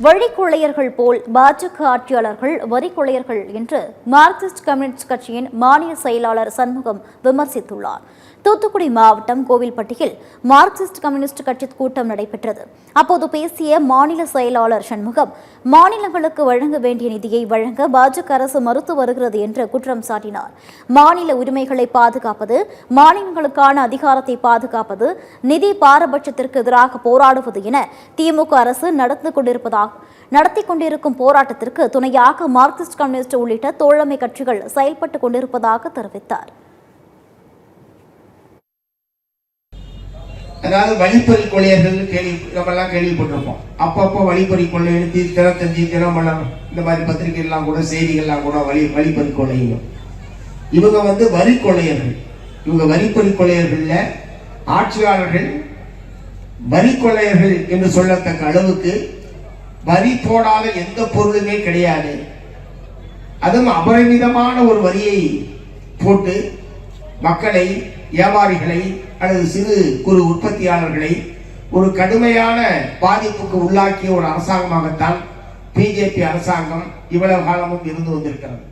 வழி கொள்ளையர்கள் போல் பாஜக ஆட்சியாளர்கள் வரி கொள்ளையர்கள் என்று மார்க்சிஸ்ட் கம்யூனிஸ்ட் கட்சியின் மாநில செயலாளர் சண்முகம் விமர்சித்துள்ளார். தூத்துக்குடி மாவட்டம் கோவில்பட்டியில் மார்க்சிஸ்ட் கம்யூனிஸ்ட் கட்சி கூட்டம் நடைபெற்றது. அப்போது பேசிய மாநில செயலாளர் சண்முகம், மாநிலங்களுக்கு வழங்க வேண்டிய நிதியை வழங்க பாஜக அரசு மறுத்து வருகிறது என்று குற்றம் சாட்டினார். மாநில உரிமைகளை பாதுகாப்பது, மாநிலங்களுக்கான அதிகாரத்தை பாதுகாப்பது, நிதி பாரபட்சத்திற்கு எதிராக போராடுவது என திமுக அரசு நடத்தி கொண்டிருக்கும் போராட்டத்திற்கு துணையாக மார்க்சிஸ்ட் கம்யூனிஸ்ட் உள்ளிட்ட தோழமை கட்சிகள் செயல்பட்டுக் கொண்டிருப்பதாக தெரிவித்தார். அதாவது வழிப்பறி கொள்ளையர்கள் நம்மெல்லாம் கேள்விப்பட்டிருப்போம். அப்பப்போ வழிப்பறி கொள்ளை எழுதி தினத்தஞ்சி, தினமலர் இந்த மாதிரி பத்திரிகைலாம் கூட செய்திகள்லாம் கூட வழிப்பறி கொள்ளையும். இவங்க வரி கொள்ளையர்கள். இவங்க வரிப்பறி கொள்ளையர்கள்ல ஆட்சியாளர்கள் வரி கொள்ளையர்கள் என்று சொல்லத்தக்க அளவுக்கு வரி போடாத எந்த பொருளுமே கிடையாது. அதுவும் அபரிமிதமான ஒரு வரியை போட்டு மக்களை, வியாபாரிகளை அல்லது சிறு குறு உற்பத்தியாளர்களை ஒரு கடுமையான பாதிப்புக்கு உள்ளாக்கிய ஒரு அரசாங்கமாகத்தான் பிஜேபி அரசாங்கம் இவ்வளவு காலமும் இருந்து வந்திருக்கிறது.